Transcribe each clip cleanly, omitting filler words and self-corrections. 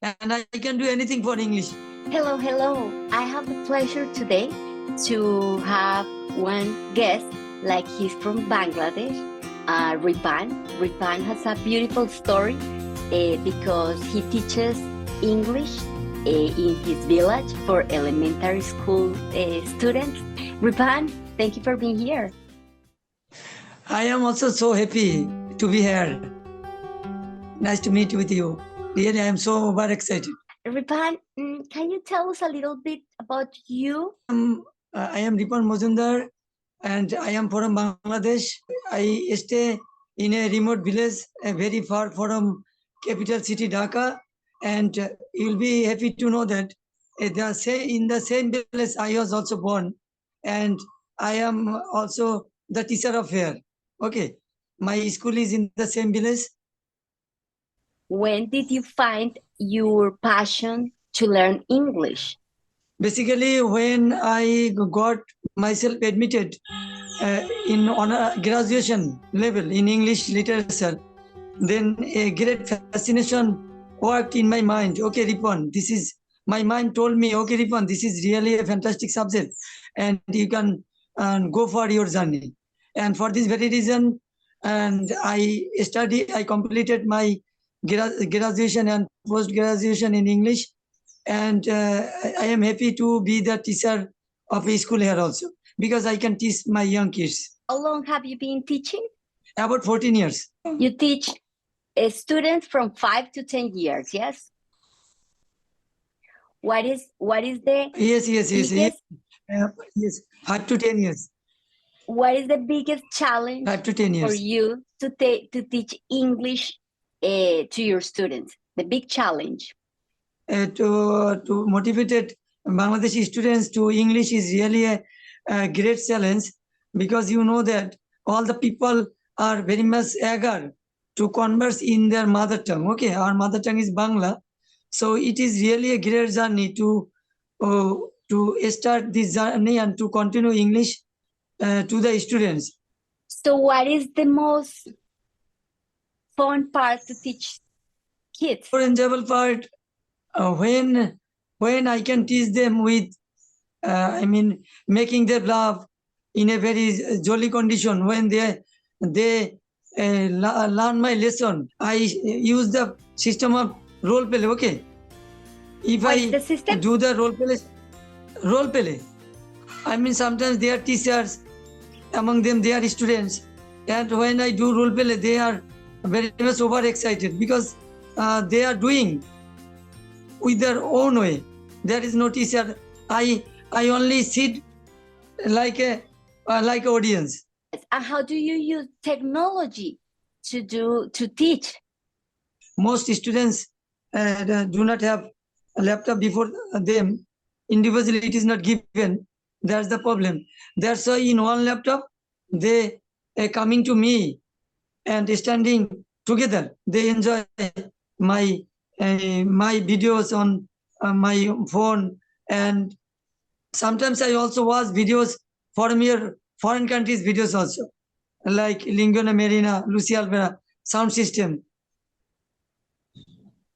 and I can do anything for English. Hello, hello. I have the pleasure today to have one guest, like he's from Bangladesh, Ripan. Ripan has a beautiful story because he teaches English in his village for elementary school students. Ripan, thank you for being here. I am also so happy to be here. Nice to meet with you. Really, I am so very excited. Ripan, can you tell us a little bit about you? I am Ripan Mazumder, and I am from Bangladesh. I stay in a remote village, very far from capital city Dhaka, and you'll be happy to know that in the same village I was also born, and I am also the teacher of here. Okay, my school is in the same village. When did you find your passion to learn English? Basically, when I got myself admitted in on a graduation level in English literature, then a great fascination worked in my mind. Okay, Ripan, my mind told me, okay, Ripan, this is really a fantastic subject, and you can go for your journey. And for this very reason, and I completed my graduation and post-graduation in English, and I am happy to be the teacher of a school here also, because I can teach my young kids. How long have you been teaching? About 14 years. You teach students from 5 to 10 years, yes? What is the Yes. biggest, Yes, 5 to 10 years. what is the biggest challenge 5 to 10 for years. you to teach English to your students? The big challenge. To motivate Bangladeshi students to English is really a great challenge, because you know that all the people are very much eager to converse in their mother tongue. Okay, our mother tongue is Bangla, so it is really a great journey to start this journey and to continue English to the students. So what is the most fun part to teach kids? For enjoyable part, when I can teach them with, making them laugh in a very jolly condition. When they learn my lesson, I use the system of role play. Okay, if What is I the system? do the role play, sometimes they are teachers, among them they are students, and when I do role play, they are very much overexcited, because they are doing with their own way. There is no teacher. I only sit like a audience. And how do you use technology to teach? Most students do not have a laptop before them. Individually, it is not given. That's the problem. That's why in one laptop, they are coming to me and standing together. They enjoy my videos on my phone, and sometimes I also watch videos from your foreign countries videos also, like Lingua Marina, Lucy Alvera, sound system.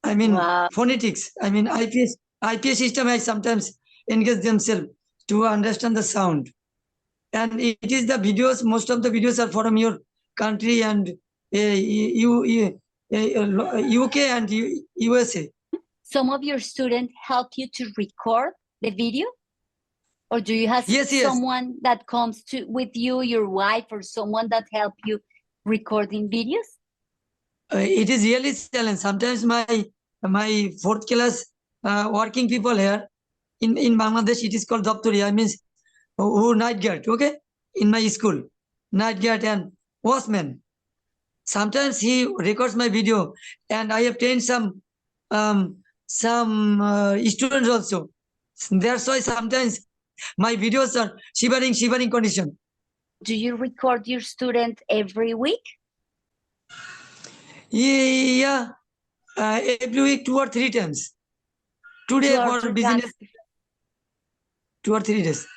Wow. Phonetics. IPS system. I sometimes engage themselves to understand the sound, and it is the videos. Most of the videos are from your country and UK and USA. Some of your students help you to record the video, or do you have Yes. someone that comes to with you, your wife, or someone that help you recording videos? It is really challenge. Sometimes my fourth class working people here in Bangladesh, it is called Daptori. Who night guard. Okay, in my school, night guard and watchman. Sometimes he records my video, and I have trained some students also. That's why sometimes my videos are shivering condition. Do you record your students every week? Yeah, every week 2 or 3 times. Today for business, 2 or 3 days.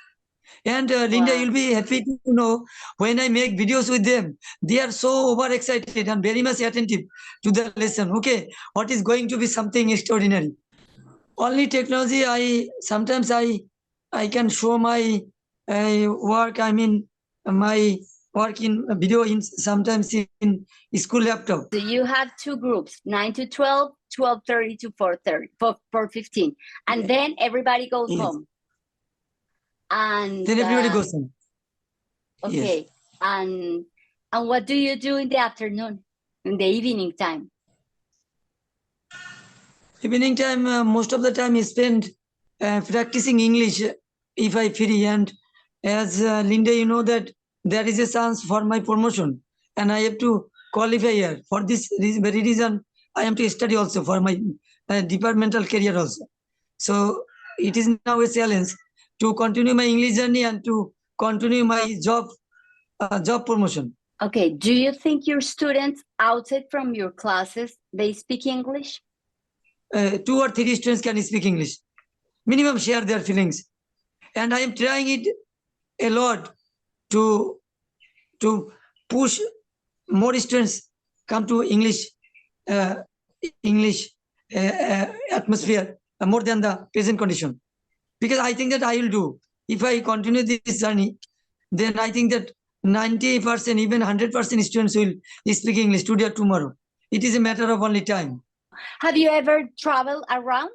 And Linda, Wow. you'll be happy to know when I make videos with them, they are so overexcited and very much attentive to the lesson. Okay, what is going to be something extraordinary. Only technology, sometimes I can show my work. I mean, my work in video in sometimes in school laptop. So you have two groups, 9 to 12, 12:30 to 4:30, 4:15, and then everybody goes Yes. home. And Then everybody goes home. okay. Yes. And what do you do in the afternoon, in the evening time? Evening time, most of the time is spent practicing English if I free. And as Linda, you know that there is a chance for my promotion, and I have to qualify here. For this very reason, I am to study also for my departmental career also. So it is now a challenge to continue my English journey and to continue my job promotion. Okay. Do you think your students outside from your classes, they speak English? 2 or 3 students can speak English. Minimum share their feelings. And I am trying it a lot to push more students come to English atmosphere more than the present condition. Because I think that I will do. If I continue this journey, then I think that 90%, even 100% students will speak English today or tomorrow. It is a matter of only time. Have you ever traveled around?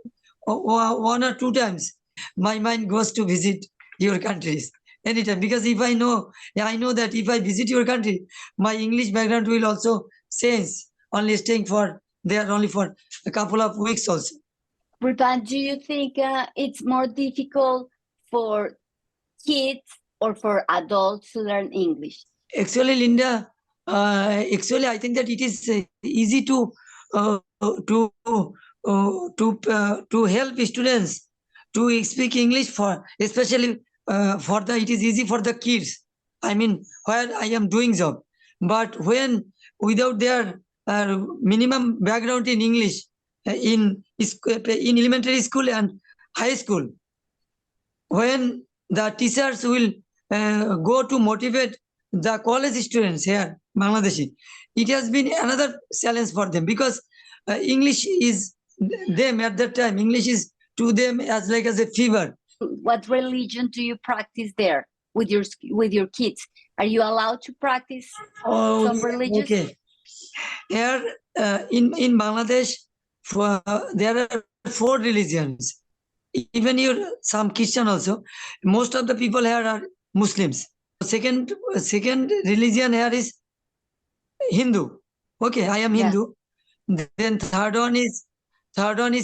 1 or 2 times. My mind goes to visit your countries anytime, because if I know that if I visit your country, my English background will also change. Only staying there only for a couple of weeks also. Ripan, do you think it's more difficult for kids or for adults to learn English? Actually, Linda, I think that it is easy to help students to speak English, for especially it is easy for the kids. I mean, where I am doing job, but when without their minimum background in English in elementary school and high school, when the teachers will go to motivate the college students here, Bangladeshi, it has been another challenge for them, because English is them at that time. English is to them as a fever. What religion do you practice there with your kids? Are you allowed to practice some religious? Okay. Here in Bangladesh, there are 4 religions. Even some Christian also. Most of the people here are Muslims. Second religion here is Hindu. Okay, I am Hindu. Then third one is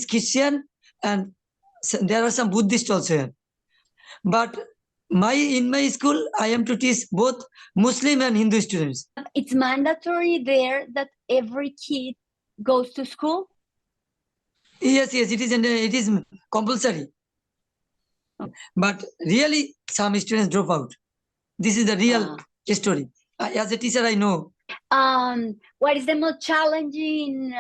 Christian, and there are some Buddhist also here. But in my school, I am to teach both Muslim and Hindu students. It's mandatory there that every kid goes to school? Yes, it is compulsory. But really, some students drop out. This is the real story. As a teacher, I know. What is the most challenging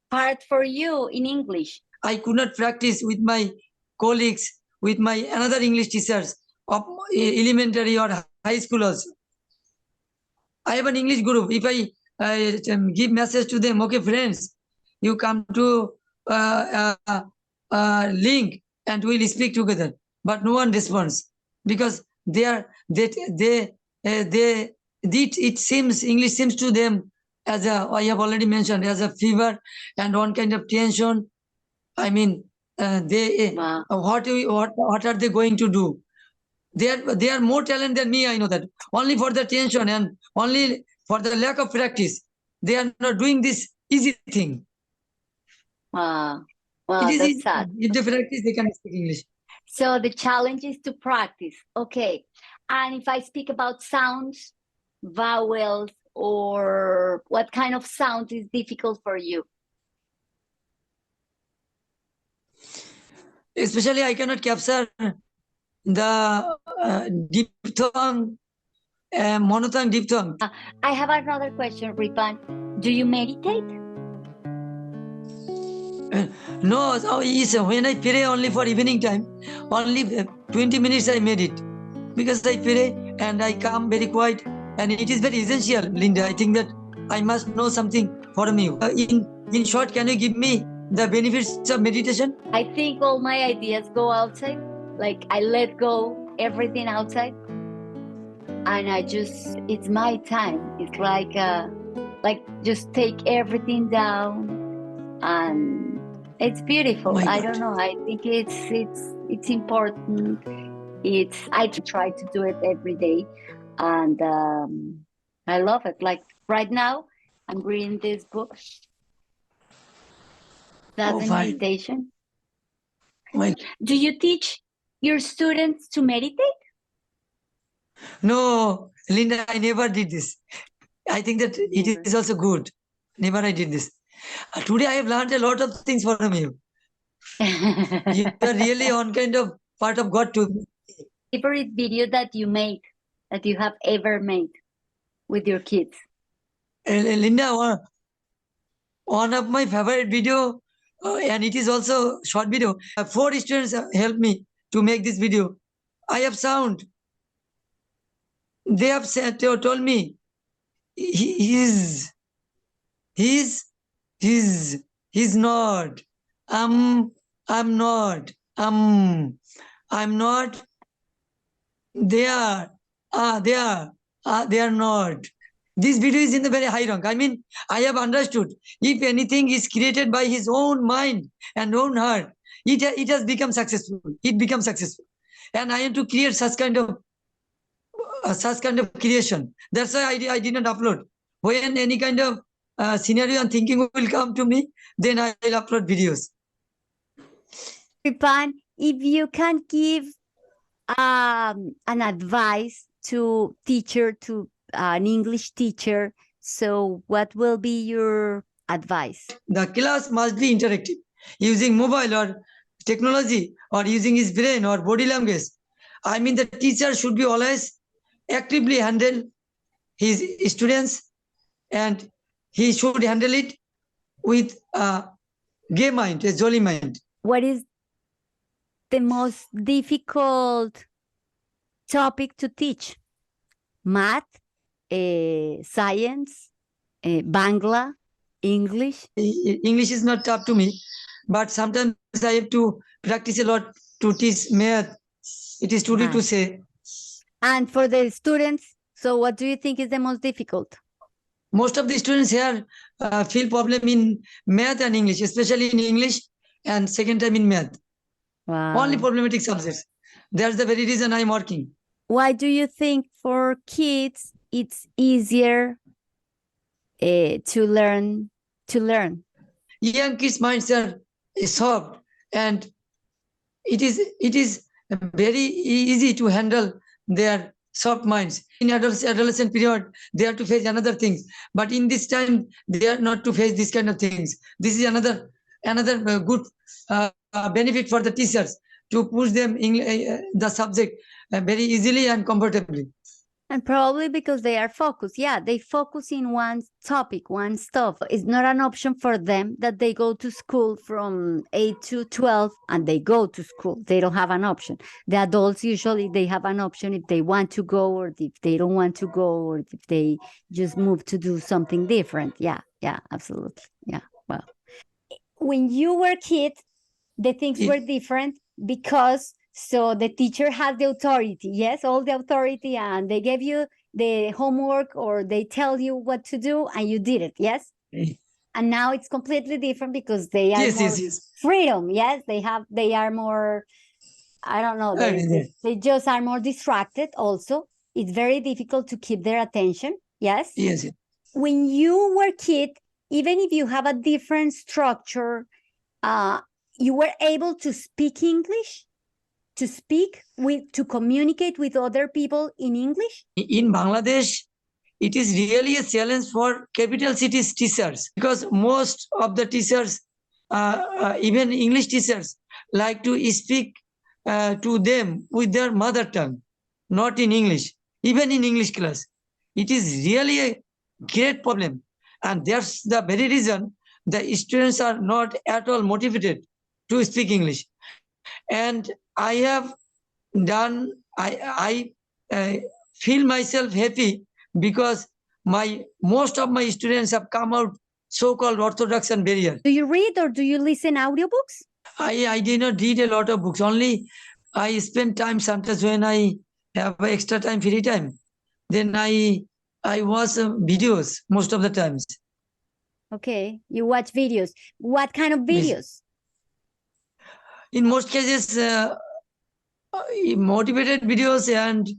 part for you in English? I could not practice with my colleagues, with my another English teachers of elementary or high school also. I have an English group. If I give message to them, okay, friends, you come to link and we'll speak together. But no one responds, because it seems English seems to them as I have already mentioned, as a fever and one kind of tension. I mean, what are they going to do? They are more talented than me. I know that. Only for the tension and only for the lack of practice, they are not doing this easy thing. Wow, it is that's easy. sad. If they practice, they can speak English. So the challenge is to practice. Okay. And if I speak about sounds, vowels, or what kind of sound is difficult for you? Especially, I cannot capture the diphthong, monophthong, diphthong. I have another question, Ripan. Do you meditate? No, when I pray only for evening time, only 20 minutes I meditate. because I pray and I come very quiet, and it is very essential, Linda. I think that I must know something from you. In short, can you give me the benefits of meditation? I think all my ideas go outside. Like I let go everything outside, and it's my time. It's like just take everything down, and it's beautiful. My I God. don't know. I think it's important. I try to do it every day, and I love it. Like right now, I'm reading this book. That's Oh, a fine. meditation. My, Do you teach your students to meditate? no, Linda, I never did this. I think that it Never. is also good. Never I did this. Today I have learned a lot of things from you. You are really on kind of part of God too. Favorite video that you made, that you have ever made with your kids? Linda, one of my favorite video, and it is also short video. 4 students helped me to make this video. I have sound. They have said, told me, he's not. I'm not. I'm not. They are. They are not. This video is in the very high rank. I mean, I have understood. If anything is created by his own mind and own heart, it has become successful. It becomes successful. And I want to create such kind of creation. That's why I did not upload. When any kind of scenario and thinking will come to me, then I will upload videos. Ripan, if you can give an advice to an English teacher, so what will be your advice? The class must be interactive, using mobile or technology, or using his brain or body language. I mean, the teacher should be always actively handle his students, and he should handle it with a gay mind, a jolly mind. What is the most difficult topic to teach? Math, science, Bangla, English? English is not tough to me, but sometimes I have to practice a lot to teach math. It is too early to say. And for the students, so what do you think is the most difficult? Most of the students here feel problem in math and English, especially in English, and second time in math. Wow. Only problematic subjects. That's the very reason I'm working. Why do you think for kids it's easier to learn? Young kids' minds are soft, and it is very easy to handle their soft minds. In adolescent period, they have to face another things, but in this time they are not to face this kind of things. This is another good benefit for the teachers to push them the subject very easily and comfortably. And probably because they are focused. Yeah, they focus in one topic, one stuff. It's not an option for them that they go to school from 8 to 12 and they go to school. They don't have an option. The adults usually they have an option if they want to go or if they don't want to go or if they just move to do something different. Yeah, absolutely. Yeah, well. When you were a kid, the things were different because so the teacher has the authority, yes, all the authority, and they gave you the homework or they tell you what to do and you did it, yes? And now it's completely different because they are more freedom, yes? They are more, I don't know, they just are more distracted also. It's very difficult to keep their attention, yes? Yes. When you were a kid, even if you have a different structure, you were able to speak English? To communicate with other people in English? In Bangladesh, it is really a challenge for capital cities teachers because most of the teachers, even English teachers, like to speak to them with their mother tongue, not in English, even in English class. It is really a great problem. And that's the very reason the students are not at all motivated to speak English. And I have done, I feel myself happy because most of my students have come out so-called orthodox and barrier. Do you read or do you listen audiobooks? I did not read a lot of books. Only I spend time sometimes when I have extra time, free time. Then I watch videos most of the times. Okay, you watch videos. What kind of videos? In most cases, motivated videos and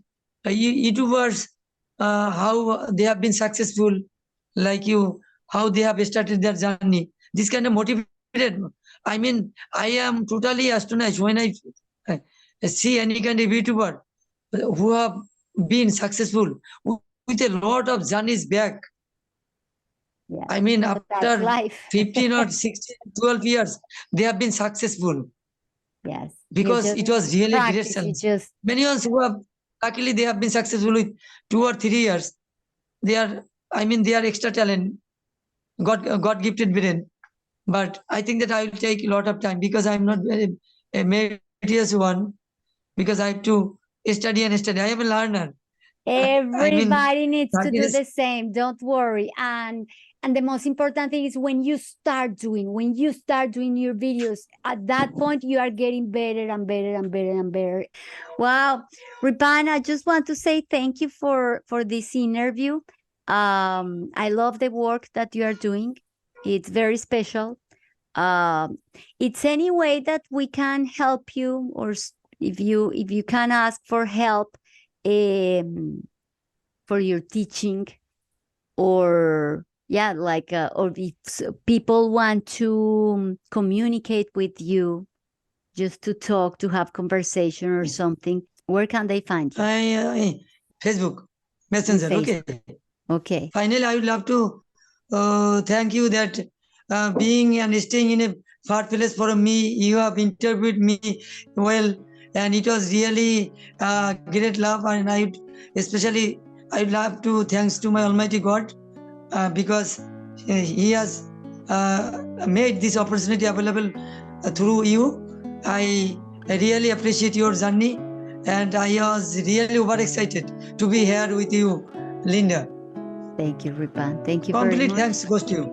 YouTubers, how they have been successful, like you, how they have started their journey. This kind of motivated. I mean, I am totally astonished when I see any kind of YouTuber who have been successful with a lot of journeys back. Yeah, I mean, that's after life. 15 or 16, 12 years, they have been successful. Yes, Because it was really great practice. You challenge. just Many ones who have, luckily they have been successful with 2 or 3 years. They are extra talent, God gifted brain. But I think that I will take a lot of time because I'm not very a meticulous one, because I have to study and study. I am a learner. everybody needs to do practice. the same. Don't worry. And the most important thing is when you start doing your videos, at that point you are getting better and better and better and better. Wow, Ripan, I just want to say thank you for this interview. I love the work that you are doing. It's very special. It's any way that we can help you, or if you can ask for help for your teaching, or yeah, like or if people want to communicate with you, just to talk, to have conversation or something, where can they find you? Facebook In Messenger. Okay. Okay. Finally, I would love to thank you that being and staying in a far place for me, you have interviewed me well, and it was really great love. And especially I would love to thanks to my Almighty God because He has made this opportunity available through you. I really appreciate your journey, and I was really overexcited to be here with you, Linda. Thank you, Ripan. Thank you very Complete much. thanks goes to you.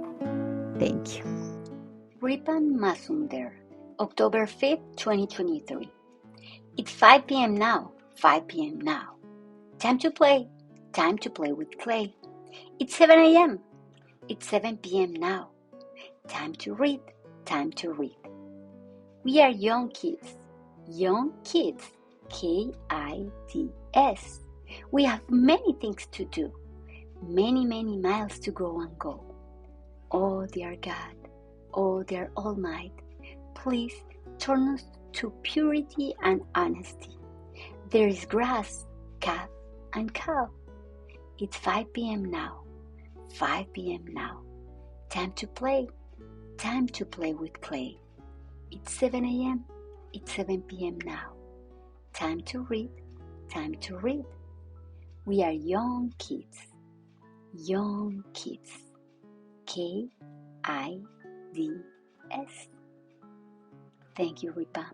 Thank you. Ripan Mazumder, October 5th, 2023. It's 5 p.m. now. 5 p.m. now. Time to play. Time to play with clay. It's 7 a.m. It's 7 p.m. now. Time to read. Time to read. We are young kids. Young kids. Kids. We have many things to do. Many, many miles to go and go. Oh, dear God. Oh, dear Almighty. Please turn us to purity and honesty. There is grass, calf, and cow. It's 5 p.m. now. 5 p.m. now. Time to play. Time to play with clay. It's 7 a.m. It's 7 p.m. now. Time to read. Time to read. We are young kids. Young kids. Kids. Thank you, Ripan.